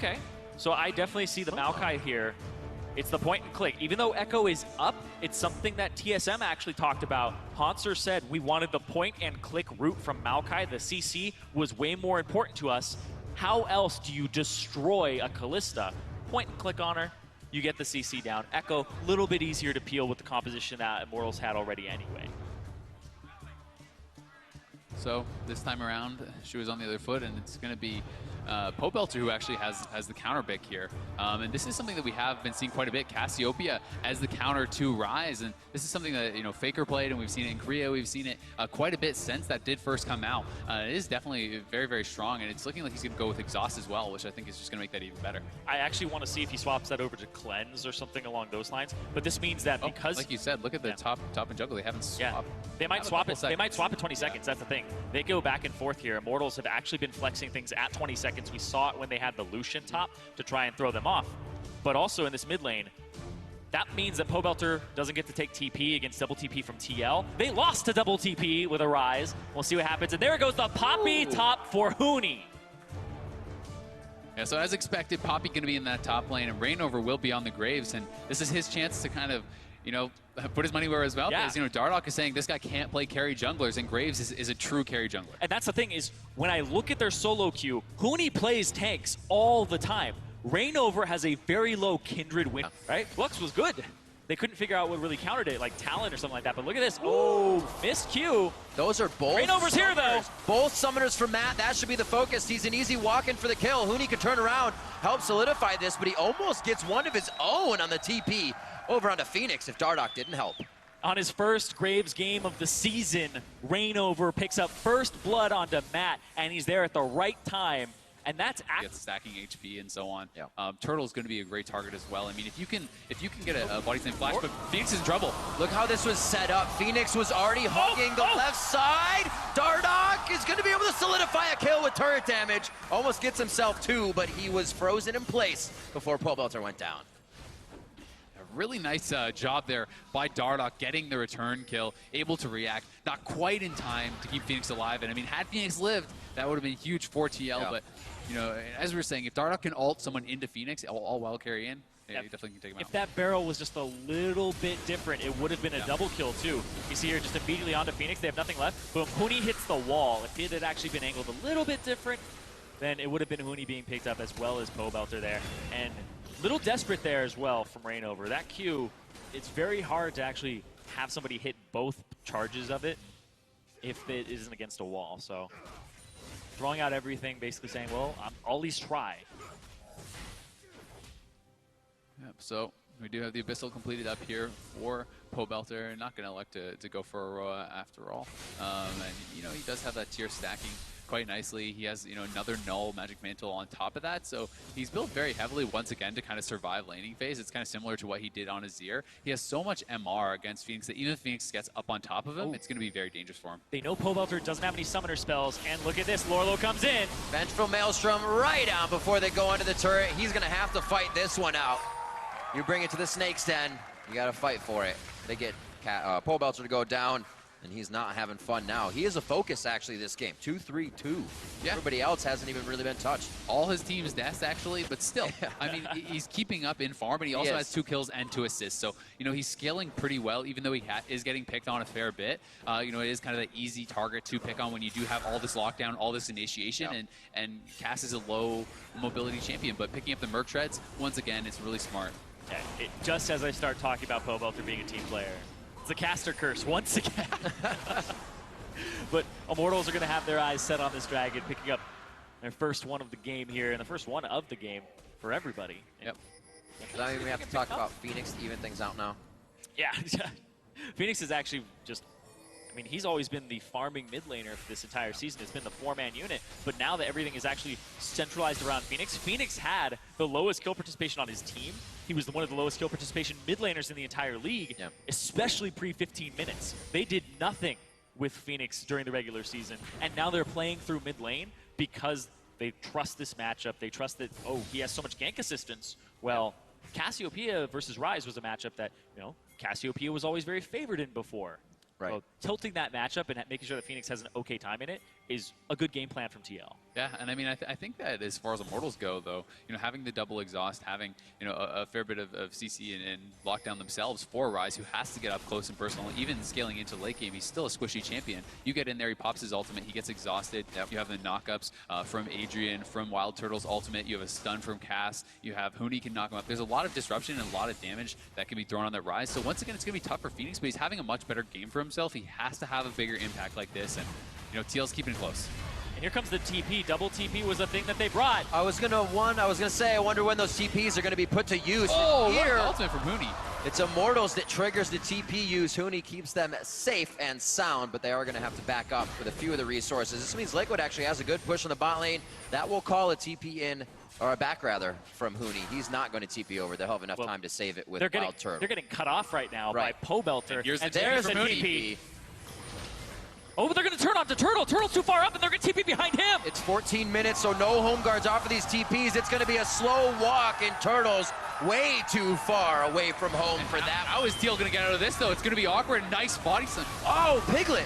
Okay. So I definitely see the Maokai here. It's the point and click. Even though Echo is up, it's something that TSM actually talked about. Hanser said we wanted the point and click route from Maokai. The CC was way more important to us. How else do you destroy a Kalista? Point and click on her, you get the CC down. Echo, a little bit easier to peel with the composition that Immortals had already anyway. So this time around, she was on the other foot, and it's going to be Pobelter who actually has the counter pick here. And this is something that we have been seeing quite a bit. Cassiopeia as the counter to Rise, and this is something that Faker played, and we've seen it in Korea. We've seen it quite a bit since that did first come out. It is definitely very, very strong, and it's looking like he's going to go with Exhaust as well, which I think is just going to make that even better. I actually want to see if he swaps that over to Cleanse or something along those lines. But this means that because, like you said, look at the top and jungle. They haven't swapped. Yeah. They might swap it. They might swap it 20 seconds. That's the thing. They go back and forth here. Immortals have actually been flexing things at 20 seconds. We saw it when they had the Lucian top to try and throw them off. But also in this mid lane, that means that Pobelter doesn't get to take TP against double TP from TL. They lost to double TP with a Rise. We'll see what happens. And there goes the Poppy top for Huni. Yeah, so as expected, Poppy going to be in that top lane, and Reignover will be on the Graves, and this is his chance to kind of, put his money where his mouth is. Dardoch is saying this guy can't play carry junglers, and Graves is a true carry jungler. And that's the thing is, when I look at their solo queue, Huni plays tanks all the time. Reignover has a very low Kindred win, right? Lux was good. They couldn't figure out what really countered it, like Talon or something like that. But look at this. Oh, missed Q. Those are both Reignover's here, though. Both summoners for Matt. That should be the focus. He's an easy walk-in for the kill. Huni could turn around, help solidify this, but he almost gets one of his own on the TP over onto Phoenix if Dardoch didn't help. On his first Graves game of the season, Reignover picks up first blood onto Matt, and he's there at the right time. And that's gets stacking HP and so on. Yeah. Turtle's going to be a great target as well. I mean, if you can get a body slam flash, but Phoenix is in trouble. Look how this was set up. Phoenix was already hogging the left side. Dardoch is going to be able to solidify a kill with turret damage. Almost gets himself two, but he was frozen in place before Pobelter went down. A really nice job there by Dardoch getting the return kill, able to react, not quite in time to keep Phoenix alive. And I mean, had Phoenix lived, that would have been huge for TL, but as we were saying, if Dardoch can ult someone into Phoenix, all while carry in, you definitely can take him out. If that barrel was just a little bit different, it would have been a double kill too. You see here just immediately onto Phoenix, they have nothing left. Boom, Huni hits the wall. If it had actually been angled a little bit different, then it would have been Huni being picked up as well as Pobelter there. And little desperate there as well from Reignover. That Q, it's very hard to actually have somebody hit both charges of it if it isn't against a wall. So throwing out everything, basically saying, well, I'll at least try. Yep, so we do have the Abyssal completed up here for Pobelter. Not going to elect to go for Aurora after all. And, he does have that tier stacking quite nicely. He has, another null Magic Mantle on top of that. So he's built very heavily once again to kind of survive laning phase. It's kind of similar to what he did on Azir. He has so much MR against Phoenix that even if Phoenix gets up on top of him, it's going to be very dangerous for him. They know Pobelter doesn't have any summoner spells, and look at this, Lorlo comes in. Vengeful Maelstrom right down before they go into the turret. He's going to have to fight this one out. You bring it to the Snake's Den, you got to fight for it. They get Pobelter to go down, and he's not having fun now. He is a focus, actually, this game. 2-3-2. Yeah. Everybody else hasn't even really been touched. All his team's deaths, actually, but still. I mean, he's keeping up in farm, and he also has 2 kills and 2 assists. So, he's scaling pretty well, even though he is getting picked on a fair bit. It is kind of the easy target to pick on when you do have all this lockdown, all this initiation, and Cass is a low mobility champion. But picking up the Merc Treads, once again, it's really smart. Yeah, just as I start talking about Pobelter being a team player, it's a caster curse once again. But Immortals are going to have their eyes set on this dragon, picking up their first one of the game here, and the first one of the game for everybody. Yep. Does that mean we have to talk about Phoenix to even things out now? Yeah. Phoenix is actually just, I mean, he's always been the farming mid laner for this entire season. It's been the 4-man unit. But now that everything is actually centralized around Phoenix, Phoenix had the lowest kill participation on his team. He was one of the lowest kill participation mid laners in the entire league, especially pre-15 minutes. They did nothing with Phoenix during the regular season. And now they're playing through mid lane because they trust this matchup. They trust that, oh, he has so much gank assistance. Well, Cassiopeia versus Rise was a matchup that, Cassiopeia was always very favored in before. Right. So tilting that matchup and making sure that Phoenix has an okay time in it is a good game plan from TL. Yeah, and I mean, I think that as far as Immortals go, though, you know, having the double exhaust, having, you know, a fair bit of CC and lockdown themselves for Rise, who has to get up close and personal, even scaling into the late game, he's still a squishy champion. You get in there, he pops his ultimate, he gets exhausted. You have the knockups from Adrian, from Wild Turtle's ultimate, you have a stun from Cass, you have Huni can knock him up. There's a lot of disruption and a lot of damage that can be thrown on that Rise. So once again, it's going to be tough for Phoenix, but he's having a much better game for himself. He has to have a bigger impact like this, and, you know, TL's keeping it close. And here comes the TP. Double TP was a thing that they brought. I was gonna say, I wonder when those TPs are gonna be put to use. Oh, Here, what an ultimate from Huni. it's Immortals that triggers the TP use. Huni keeps them safe and sound, but they are gonna have to back up with a few of the resources. This means Liquid actually has a good push on the bot lane. That will call a TP in, or a back rather, from Huni. He's not going to TP over. They'll have enough time to save it with Wild Turtle. They're getting cut off right now by Pobelter. And here's the There's TP a from TP. Oh, but they're going to turn onto Turtle. Turtle's too far up, and they're going to TP behind him. It's 14 minutes, so no home guards off of these TPs. It's going to be a slow walk, and Turtle's way too far away from home for that. How is TL going to get out of this, though? It's going to be awkward. Nice body slam. Oh, Piglet.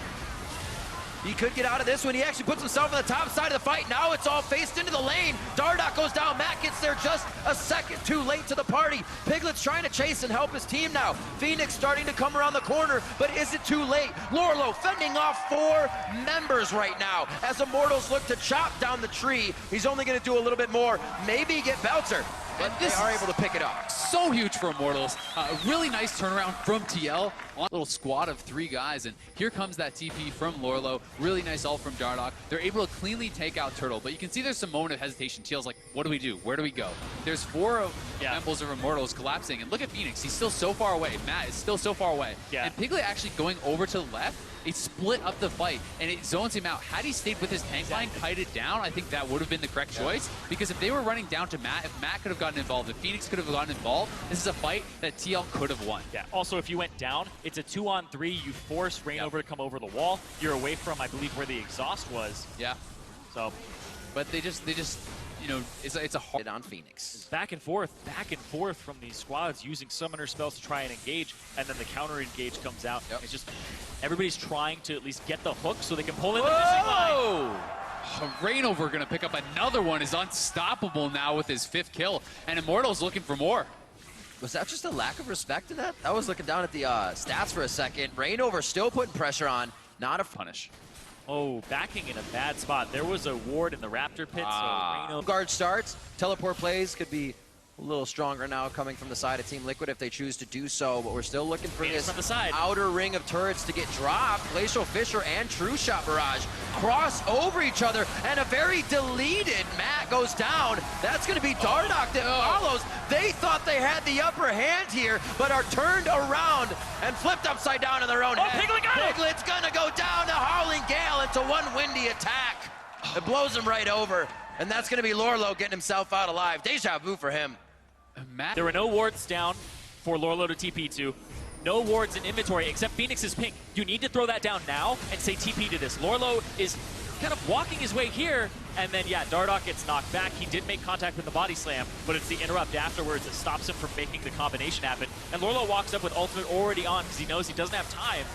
He could get out of this one. He actually puts himself on the top side of the fight. Now it's all faced into the lane. Dardoch goes down. Matt gets there just a second too late to the party. Piglet's trying to chase and help his team now. Phoenix starting to come around the corner, but is it too late? Lorlo fending off 4 members right now as Immortals look to chop down the tree. He's only going to do a little bit more. Maybe get Belter, but they are able to pick it up. So huge for Immortals. A really nice turnaround from TL. A little squad of 3 guys, and here comes that TP from Lorlo. Really nice ult from Dardoch. They're able to cleanly take out Turtle, but you can see there's some moment of hesitation. TL's like, what do we do? Where do we go? There's 4 members of Immortals collapsing, and look at Phoenix. He's still so far away. Matt is still so far away. Yeah. And Piglet actually going over to the left. It split up the fight, and it zones him out. Had he stayed with his tank line, kited down, I think that would have been the correct choice. Because if they were running down to Matt, if Matt could have gotten involved, if Phoenix could have gotten involved, this is a fight that TL could have won. Yeah. Also, if you went down, it's a 2-on-3. You force Reignover to come over the wall. You're away from, I believe, where the exhaust was. Yeah. So, but they just, you know, it's a hard On Phoenix. back and forth from these squads using summoner spells to try and engage, and then the counter engage comes out. It's just everybody's trying to at least get the hook so they can pull in the missing line. Reignover gonna pick up another one, is unstoppable now with his 5th kill, and Immortal's looking for more. Was that just a lack of respect to that? I was looking down at the stats for a second. Reignover still putting pressure on, not a Punish. Oh, backing in a bad spot. There was a ward in the Raptor pit, so Reignover... Guard starts. Teleport plays could be a little stronger now coming from the side of Team Liquid if they choose to do so, but we're still looking for Phoenix this from the side. outer ring of turrets to get dropped. Glacial Fisher and True Shot Barrage cross over each other, and a very deleted Matt goes down. That's going to be Dardoch that follows. They thought they had the upper hand here, but are turned around and flipped upside down in their own head. Piglet got it! Piglet's going to go down the Howling Gale into one windy attack. It blows him right over, and that's going to be Lorlo getting himself out alive. Deja vu for him. Matt. There were no wards down for Lorlo to TP to. No wards in inventory except Phoenix's pink. You need to throw that down now and say TP to this. Lorlo is kind of walking his way here, and then, yeah, Dardoch gets knocked back. He did make contact with the body slam, but it's the interrupt afterwards that stops him from making the combination happen. And Lorlo walks up with ultimate already on because he knows he doesn't have time,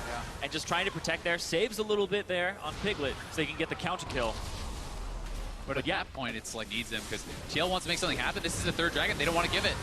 and just trying to protect there. Saves a little bit there on Piglet so they can get the counter kill. But at that point, it's like needs them because TL wants to make something happen. This is the 3rd dragon. They don't want to give it.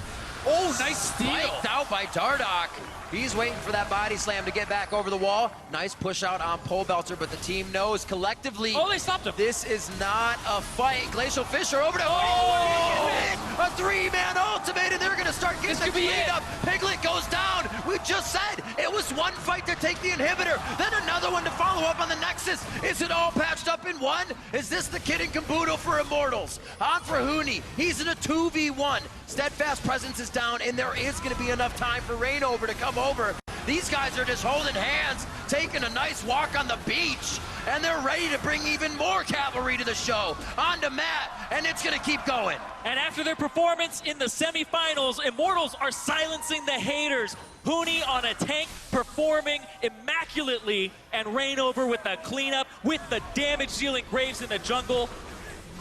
Oh, nice steal. Spiked out by Dardoch. He's waiting for that body slam to get back over the wall. Nice push out on Pobelter, but the team knows collectively. Oh, they stopped him. This is not a fight. Glacial Fisher over to a 3-man ultimate, and they're going to start getting the clean up. Piglet goes down. We just said it was one fight to take the inhibitor, then another one to follow up on the Nexus. Is it all patched up in one? Is this the kid in Caboodle for Immortals? On for Huni. He's in a 2v1. Steadfast presence is down, and there is going to be enough time for Reignover to come over. These guys are just holding hands, taking a nice walk on the beach, and they're ready to bring even more cavalry to the show. On to Matt, and it's going to keep going. And after their performance in the semifinals, Immortals are silencing the haters. Huni on a tank performing immaculately, and Reignover with the cleanup, with the damage-dealing Graves in the jungle.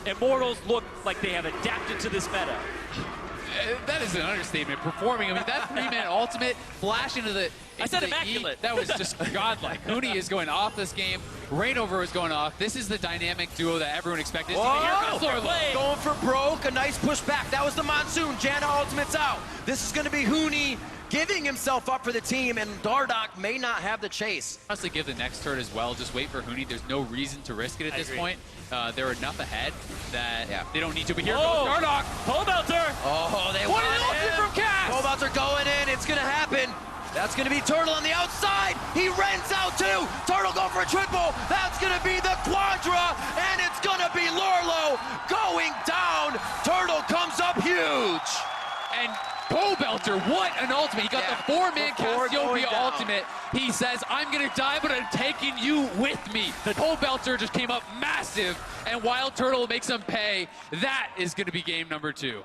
Immortals look like they have adapted to this meta. That is an understatement. Performing. I mean, that 3-man ultimate flash into the. I said the immaculate. That was just godlike. Huni is going off this game. Reignover is going off. This is the dynamic duo that everyone expected. Whoa! Here comes Lorlo. Going for broke. A nice pushback. That was the Monsoon. Janna ultimate's out. This is going to be Huni giving himself up for the team, and Dardoch may not have the chase. Honestly, give the next turret as well. Just wait for Huni. There's no reason to risk it at this point. They're enough ahead that they don't need to. But here goes Dardoch. Pobelter! Oh, they What want an ultimate from Cass! Pobelter going in. It's going to happen. That's going to be Turtle on the outside. He rents out too. Turtle go for a triple. That's going to be the Quadra, and it's going to be Lorlo going down. Turtle comes up huge. And Pobelter, what an ultimate. He got the 4-man Cassiopeia ultimate. He says, I'm going to die, but I'm taking you with me. The Pobelter just came up massive, and Wild Turtle makes him pay. That is going to be game number 2.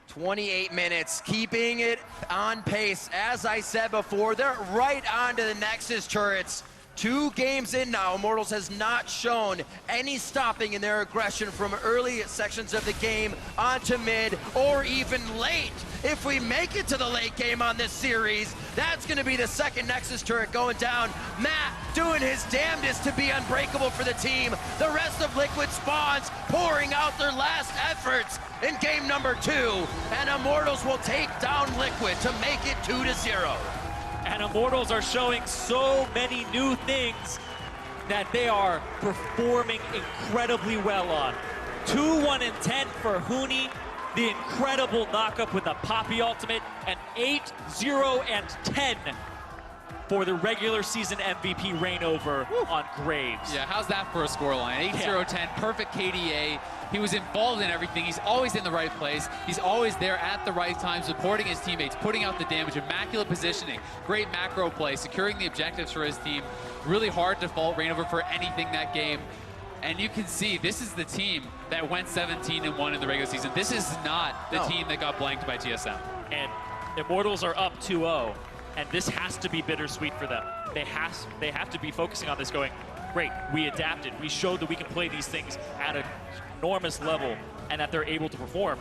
28 minutes, keeping it on pace. As I said before, they're right onto the Nexus turrets. 2 games in now, Immortals has not shown any stopping in their aggression from early sections of the game onto mid or even late. If we make it to the late game on this series, that's going to be the second Nexus turret going down. Matt doing his damnedest to be unbreakable for the team. The rest of Liquid spawns pouring out their last efforts in game number 2, and Immortals will take down Liquid to make it 2-0. And Immortals are showing so many new things that they are performing incredibly well on. 2-1-10 for Huni, the incredible knockup with the Poppy ultimate, and 8-0-10 for the regular season MVP Reignover on Graves. Yeah, how's that for a scoreline? 8-0-10, perfect KDA. He was involved in everything. He's always in the right place. He's always there at the right time, supporting his teammates, putting out the damage, immaculate positioning, great macro play, securing the objectives for his team. Really hard to fault Reignover for anything that game. And you can see this is the team that went 17-1 in the regular season. This is not the team that got blanked by TSM. And Immortals are up 2-0, and this has to be bittersweet for them. They have to be focusing on this going, great, we adapted. We showed that we can play these things at an enormous level and that they're able to perform.